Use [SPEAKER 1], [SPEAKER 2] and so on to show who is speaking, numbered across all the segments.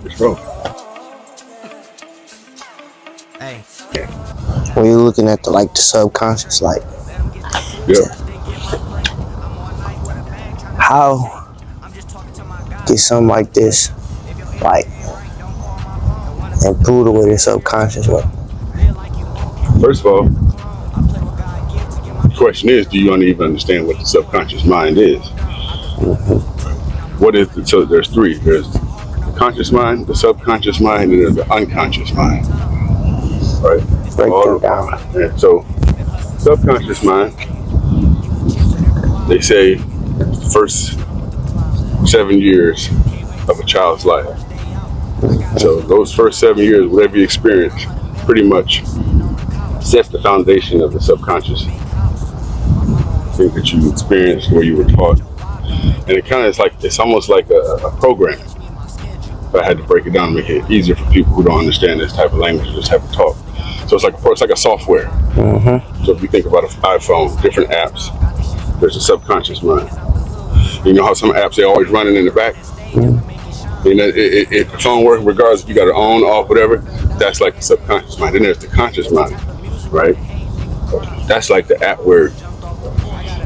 [SPEAKER 1] It's wrong.
[SPEAKER 2] Hey.
[SPEAKER 3] When you're looking at the subconscious,
[SPEAKER 1] Yeah.
[SPEAKER 3] how get something like this, improve the way the subconscious works?
[SPEAKER 1] First of all, the question is, do you even understand what the subconscious mind is? What is it? So there's three. There's the conscious mind, the subconscious mind, and there's the unconscious mind. Right?
[SPEAKER 3] Break them down.
[SPEAKER 1] And so, subconscious mind, they say the first 7 years of a child's life. So those first 7 years, whatever you experience, pretty much sets the foundation of the subconscious. Things that you experienced, where you were taught. And it kind of is it's almost like a program. If I had to break it down to make it easier for people who don't understand this type of language, just have to talk. So it's like a software.
[SPEAKER 3] Mm-hmm.
[SPEAKER 1] So if you think about an iPhone, different apps, there's a subconscious mind. You know how some apps, they're always running in the back? Mm-hmm. You know, if the phone works, regardless if you got it on, off, whatever, that's like the subconscious mind. Then there's the conscious mind, right? That's like the app where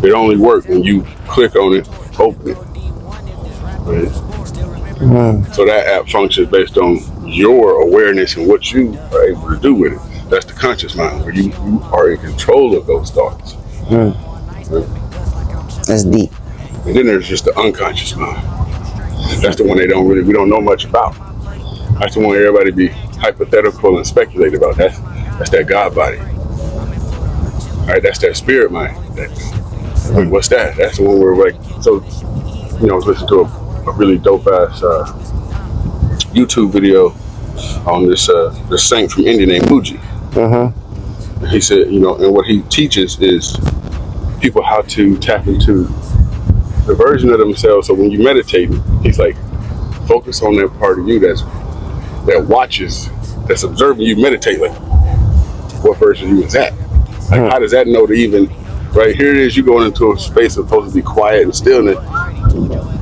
[SPEAKER 1] it only works when you click on it, open it. Right? Mm-hmm. So that app functions based on your awareness and what you are able to do with it. That's the conscious mind, where you are in control of those thoughts.
[SPEAKER 3] Mm.
[SPEAKER 1] Right?
[SPEAKER 3] That's deep.
[SPEAKER 1] And then there's just the unconscious mind. That's the one we don't know much about. That's the one everybody be hypothetical and speculate about. That's that God body. All right, that's that spirit mind. Wait, what's that? That's the one where I was listening to a really dope ass YouTube video on this saint from India named Muji. Mm-hmm. He said, and what he teaches is people how to tap into the version of themselves. So when you meditate, he's like, focus on that part of you that watches, that's observing you meditate. Like, what version of you is that? Like, how does that know to even, right here it is, you going into a space that's supposed to be quiet and stillness,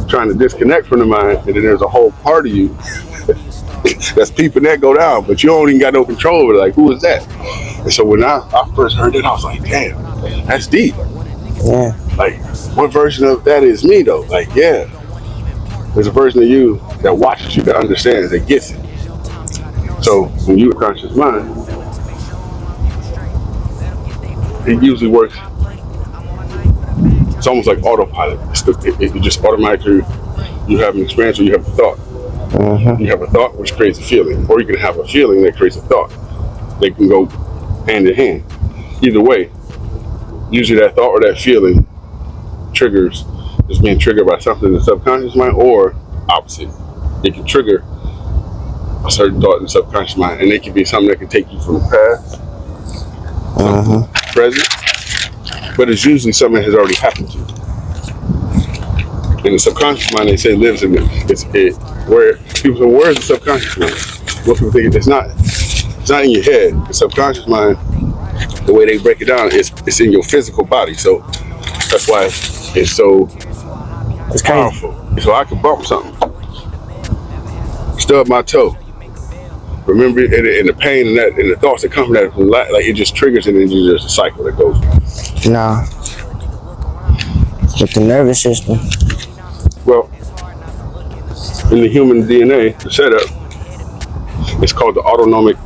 [SPEAKER 1] trying to disconnect from the mind, and then there's a whole part of you that's peeping that go down, but you don't even got no control over it. Like, who is that? And so when I first heard it, I was like, damn, that's deep.
[SPEAKER 3] Yeah.
[SPEAKER 1] Like, what version of that is me though? Like, yeah, there's a version of you that watches you, that understands, that gets it. So when you're a conscious mind, it usually works. It's almost like autopilot. It just automatically, you have an experience or you have a thought. Mm-hmm. You have a thought which creates a feeling, or you can have a feeling that creates a thought. They can go hand in hand. Either way, usually that thought or that feeling is being triggered by something in the subconscious mind, or opposite. It can trigger a certain thought in the subconscious mind, and it can be something that can take you from the past, present, but it's usually something that has already happened to you. And the subconscious mind, they say, lives in where people say, where is the subconscious mind? Most people think it's not in your head. The subconscious mind, the way they break it down, it's in your physical body. So that's why it's so powerful. So I could bump something, stub my toe, remember it, and the pain and the thoughts that come from that, like it just triggers it, and there's a cycle that goes.
[SPEAKER 3] Nah. With the nervous system.
[SPEAKER 1] Well, in the human DNA, the setup, it's called the autonomic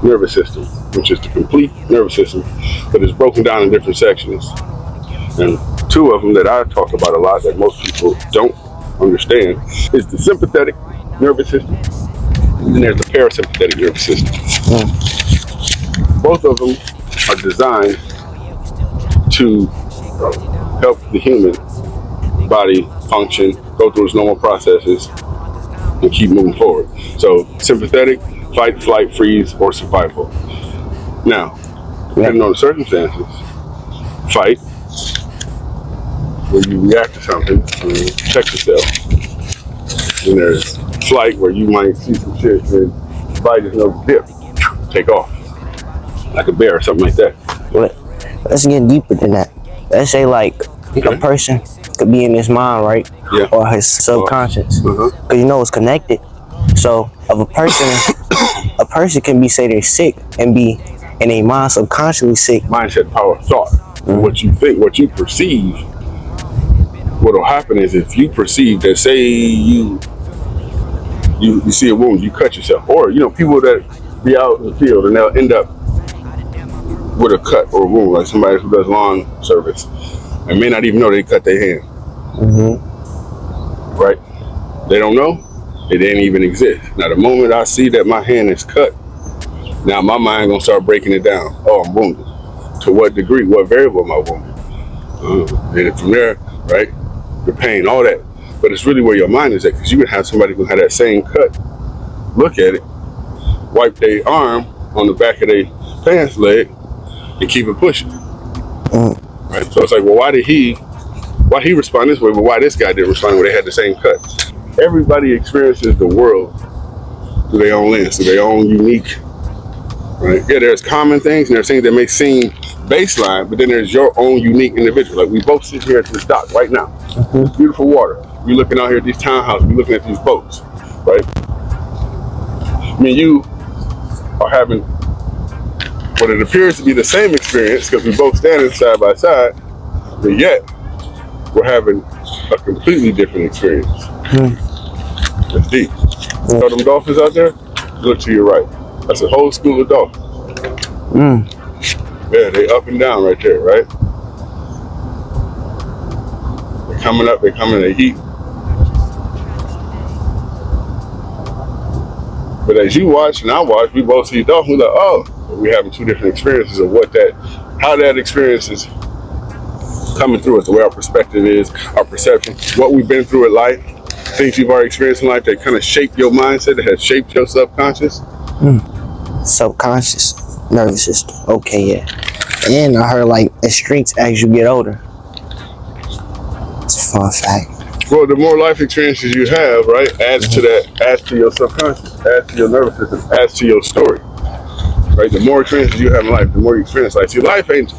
[SPEAKER 1] nervous system, which is the complete nervous system, but it's broken down in different sections. And two of them that I talk about a lot that most people don't understand is the sympathetic nervous system, and then there's the parasympathetic nervous system. Both of them are designed to help the human body function, go through its normal processes, and keep moving forward. So sympathetic, fight, flight, freeze, or survival. Now, depending on the circumstances, fight, where you react to something and protect yourself. And there's flight, where you might see some shit and bite is no dip, take off, like a bear or something like that.
[SPEAKER 3] Let's get deeper than that. Let's say like a person could be in his mind, right?
[SPEAKER 1] Yeah.
[SPEAKER 3] Or his subconscious.
[SPEAKER 1] Uh-huh.
[SPEAKER 3] Because you know it's connected. So if a person can be say they're sick and be in a mind subconsciously sick.
[SPEAKER 1] Mindset, power of thought. What you think, what you perceive. What'll happen is if you perceive that, say you see a wound, you cut yourself, or people that be out in the field and they'll end up with a cut or a wound, like somebody who does lawn service and may not even know they cut their hand. Right? They don't know. It didn't even exist. Now the moment I see that my hand is cut, now my mind gonna start breaking it down. Oh, I'm wounded. To what degree? What variable am I wounded? And from there, right? The pain, all that. But it's really where your mind is at, because you can have somebody who had that same cut, look at it, wipe their arm on the back of their pants leg, and keep it pushing. Right? So it's like, well, why he respond this way, but why this guy didn't respond when they had the same cut? Everybody experiences the world through their own lens, through their own unique, right? Yeah, there's common things and there's things that may seem baseline, but then there's your own unique individual. Like we both sit here at this dock right now. This beautiful water. We're looking out here at these townhouses. We're looking at these boats, right? I mean, you are having what it appears to be the same experience because we both standing side by side, but yet we're having a completely different experience. It's deep. You know them dolphins out there? Look to your right. That's a whole school of dolphins. Yeah, they up and down right there, right? They're coming up, they're coming in heat. But as you watch and I watch, we both see dolphins, we're like, oh, we're having two different experiences of how that experience is coming through us, the way our perspective is, our perception, what we've been through in life, things you've already experienced in life that kind of shape your mindset, that has shaped your subconscious.
[SPEAKER 3] Subconscious nervous system. Okay, yeah. And I heard like it shrinks as you get older. It's a fun fact.
[SPEAKER 1] Well, the more life experiences you have, right, adds to that, adds to your subconscious, adds to your nervous system, adds to your story. Right? The more experiences you have in life, the more you experience life. See, life ain't,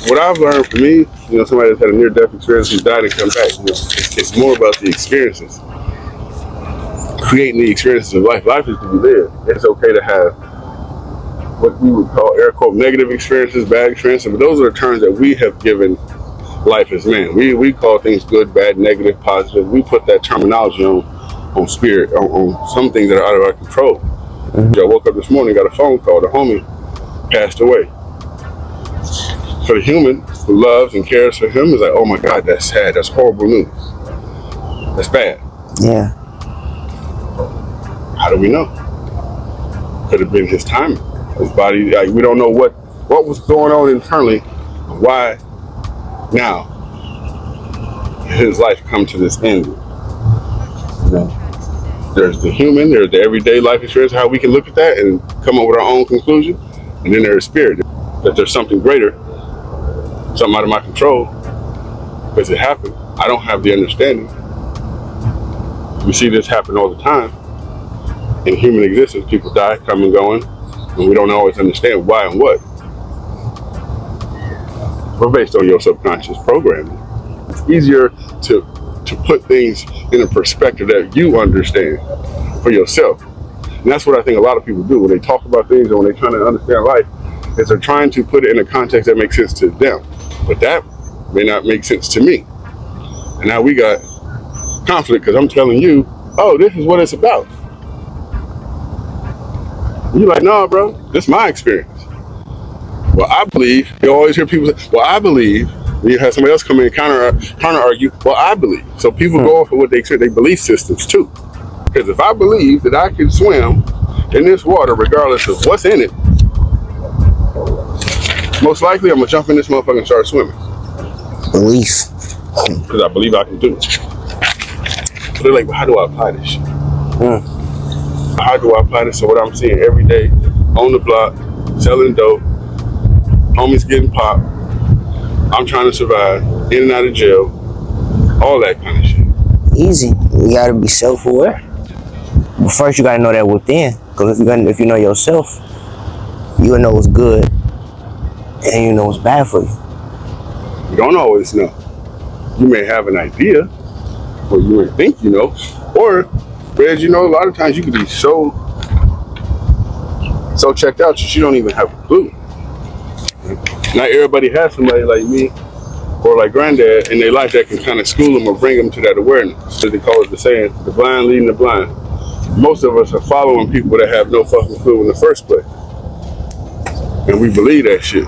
[SPEAKER 1] what I've learned for me, somebody that's had a near-death experience who's died and come back, it's more about the experiences. Creating the experiences of life. Life is to be lived. It's okay to have what we would call air quote negative experiences, bad experiences, but those are the terms that we have given life as man. We call things good, bad, negative, positive. We put that terminology on spirit, on some things that are out of our control. I woke up this morning, got a phone call, the homie passed away. For the human who loves and cares for him, is like, oh my God, that's sad, that's horrible news. That's bad.
[SPEAKER 3] Yeah.
[SPEAKER 1] How do we know? Could have been his timing. His body, like, we don't know what was going on internally, why now his life come to this end. There's the human, there's the everyday life experience, how we can look at that and come up with our own conclusion. And then there's spirit, that there's something greater, something out of my control, because it happened. I don't have the understanding. We see this happen all the time. In human existence, people die, come and going, and we don't always understand why and what. We're based on your subconscious programming. It's easier to put things in a perspective that you understand for yourself. And that's what I think a lot of people do when they talk about things and when they're trying to understand life, is they're trying to put it in a context that makes sense to them. But that may not make sense to me. And now we got conflict because I'm telling you, oh, this is what it's about. You're like, no, bro, this is my experience. Well, I believe, you always hear people say, well, I believe. You have somebody else come in and counter argue, well, I believe. So people go off of what they experience, their belief systems too. Because if I believe that I can swim in this water regardless of what's in it, most likely I'm going to jump in this motherfucker and start swimming.
[SPEAKER 3] Belief.
[SPEAKER 1] Because I believe I can do it. So they're like, well, how do I apply this shit? How do I apply this to what I'm seeing every day on the block, selling dope, homies getting popped, I'm trying to survive, in and out of jail, all that kind of shit.
[SPEAKER 3] Easy. You gotta be self-aware. But first you gotta know that within. Because if you know yourself, you'll know what's good and you know what's bad for you.
[SPEAKER 1] You don't always know. You may have an idea, or you may think you know, or as you know, a lot of times you can be so checked out that you don't even have a clue. Not everybody has somebody like me or like granddad in their life that can kind of school them or bring them to that awareness. So they call it the saying, the blind leading the blind. Most of us are following people that have no fucking clue in the first place. And we believe that shit.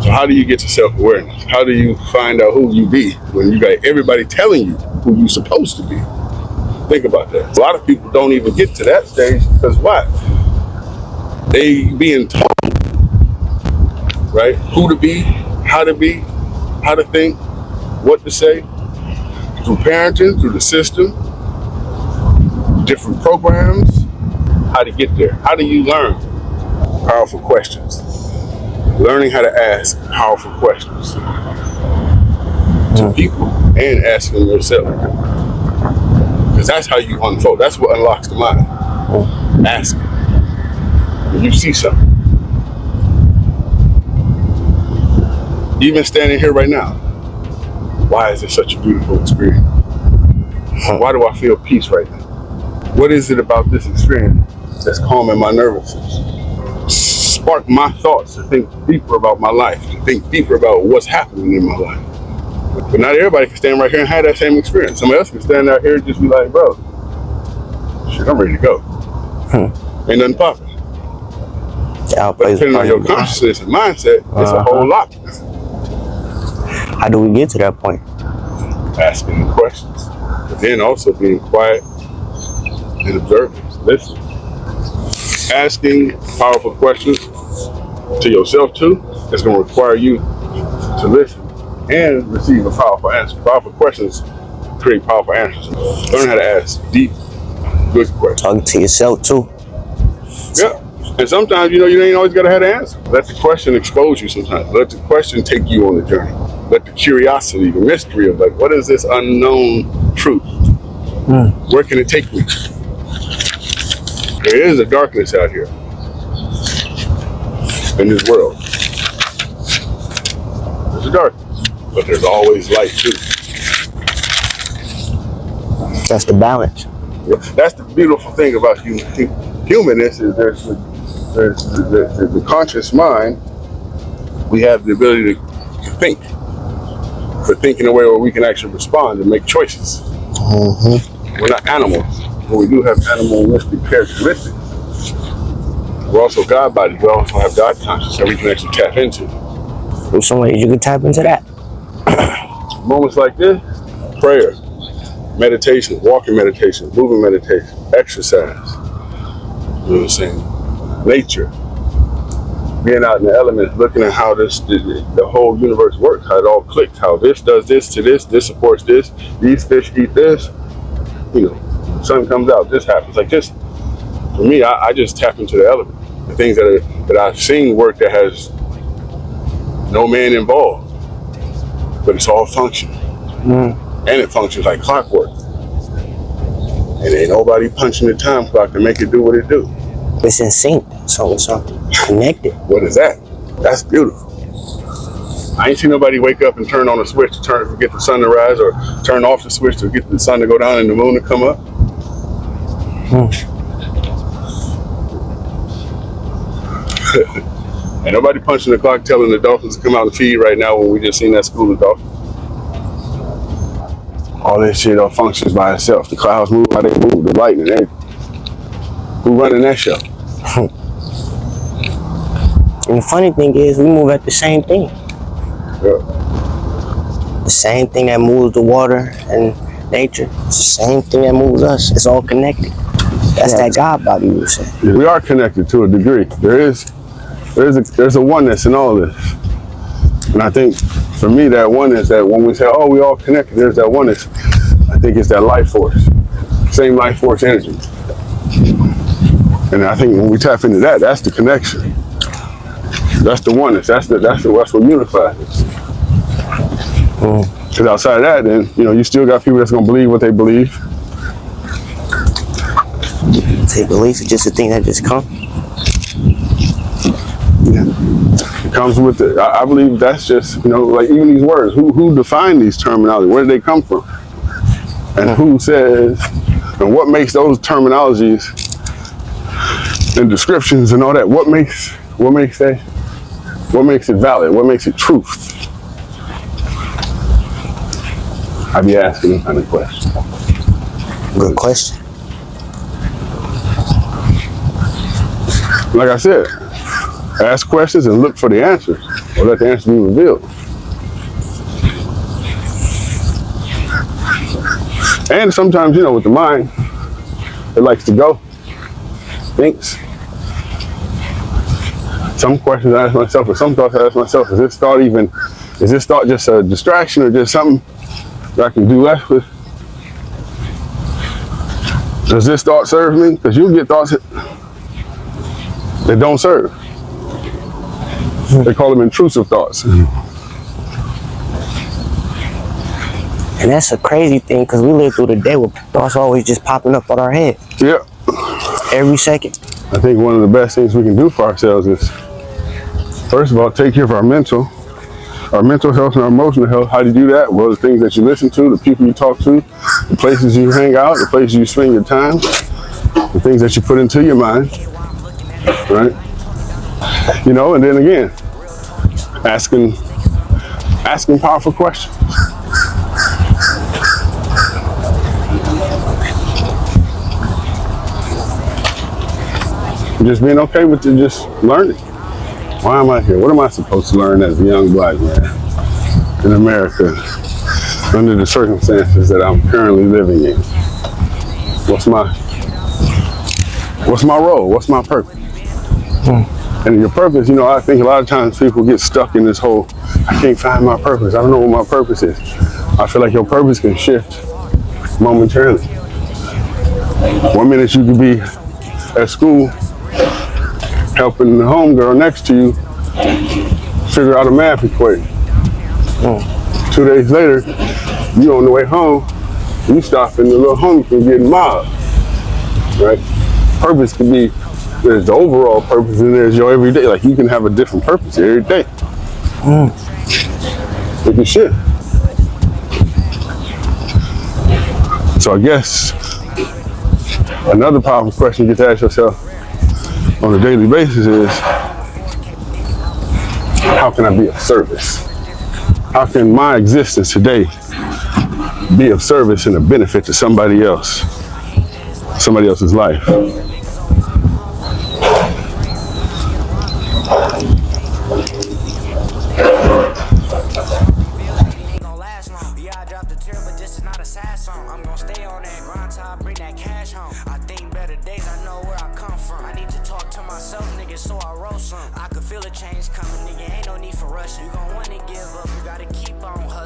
[SPEAKER 1] So how do you get to self-awareness? How do you find out who you be when you got everybody telling you who you're supposed to be? Think about that. A lot of people don't even get to that stage because why? They being taught, right? Who to be, how to think, what to say, through parenting, through the system, different programs, how to get there. How do you learn powerful questions? Learning how to ask powerful questions to people and asking yourself. Because that's how you unfold. That's what unlocks the mind. Asking. When you see something. Even standing here right now, why is it such a beautiful experience? Why do I feel peace right now? What is it about this experience that's calming my nervous system? Spark my thoughts to think deeper about my life, to think deeper about what's happening in my life. But not everybody can stand right here and have that same experience. Somebody else can stand out here and just be like, bro, shit, I'm ready to go. Ain't nothing popping. But depending on your consciousness and mindset, it's a whole lot.
[SPEAKER 3] How do we get to that point?
[SPEAKER 1] Asking the questions. But then also being quiet and observing, listening. Asking powerful questions to yourself too is going to require you to listen and receive a powerful answer. Powerful questions create powerful answers. Learn how to ask deep, good questions.
[SPEAKER 3] Talking to yourself too.
[SPEAKER 1] Yeah. And sometimes, you ain't always got to have the answer. Let the question expose you sometimes. Let the question take you on the journey. Let the curiosity, the mystery of like, what is this unknown truth? Where can it take me? There is a darkness out here in this world. There's a darkness, but there's always light too.
[SPEAKER 3] That's the balance.
[SPEAKER 1] Yeah, that's the beautiful thing about humanness is there's the conscious mind. We have the ability to think, but think in a way where we can actually respond and make choices. We're not animals, but we do have animalistic characteristics. We're also God bodies. We also have God consciousness that we can actually tap into.
[SPEAKER 3] There's some ways you can tap into that.
[SPEAKER 1] Moments like this, prayer, meditation, walking meditation, moving meditation, exercise. You know what I'm saying? Nature. Being out in the elements, looking at how the whole universe works, how it all clicks, how this does this to this supports this, these fish eat this. Sun comes out, this happens. Like this, for me, I just tap into the element. The things that I've seen work that has no man involved, but it's all functioning. And it functions like clockwork. And ain't nobody punching the time clock to make it do what it do.
[SPEAKER 3] It's in sync, so it's connected.
[SPEAKER 1] What is that? That's beautiful. I ain't seen nobody wake up and turn on a switch to get the sun to rise, or turn off the switch to get the sun to go down and the moon to come up. Ain't nobody punching the clock telling the dolphins to come out and feed right now when we just seen that school of dolphins. All this shit all functions by itself. The clouds move how they move, the lightning, everything. Who running that show?
[SPEAKER 3] And the funny thing is, we move at the same thing.
[SPEAKER 1] Yeah.
[SPEAKER 3] The same thing that moves the water and nature. It's the same thing that moves us. It's all connected. That's that God body you say.
[SPEAKER 1] We are connected to a degree. There's a oneness in all this. And I think for me that oneness, that when we say, oh, we all connected, there's that oneness. I think it's that life force. Same life force energy. And I think when we tap into that, that's the connection. That's the oneness. That's what unifies us. Because outside of that, then you still got people that's gonna believe what they believe.
[SPEAKER 3] Say belief is just a thing that just comes.
[SPEAKER 1] It comes with it. I believe that's just, like even these words. Who define these terminology? Where do they come from? And who says, and what makes those terminologies and descriptions and all that? What makes it valid? What makes it truth? I be asking them kind of questions.
[SPEAKER 3] Good question.
[SPEAKER 1] Like I said, ask questions and look for the answers, or let the answer be revealed. And sometimes, with the mind, it likes to go, thinks. Some questions I ask myself, or some thoughts I ask myself, is this thought just a distraction, or just something that I can do less with? Does this thought serve me? Because you get thoughts that don't serve. They call them intrusive thoughts.
[SPEAKER 3] And that's a crazy thing, because we live through the day with thoughts always just popping up on our head.
[SPEAKER 1] Yeah.
[SPEAKER 3] Every second.
[SPEAKER 1] I think one of the best things we can do for ourselves is, first of all, take care of our mental health and our emotional health. How do you do that? Well, the things that you listen to, the people you talk to, the places you hang out, the places you spend your time, the things that you put into your mind, right? And then again, asking powerful questions. Just being okay with just learning. Why am I here? What am I supposed to learn as a young black man in America under the circumstances that I'm currently living in? What's my role? What's my purpose? And your purpose, I think a lot of times people get stuck in this whole, I can't find my purpose. I don't know what my purpose is. I feel like your purpose can shift momentarily. 1 minute you could be at school helping the homegirl next to you figure out a math equation. 2 days later, you on the way home, you stop in the little home from getting mobbed, right? Purpose could be, there's the overall purpose and there's your everyday. Like you can have a different purpose every day. It can shift. So I guess another powerful question you get to ask yourself on a daily basis is, how can I be of service? How can my existence today be of service and a benefit to somebody else's life?
[SPEAKER 2] So I wrote some. I could feel a change coming, nigga. Ain't no need for rushing. You gon' wanna give up, you gotta keep on hustling.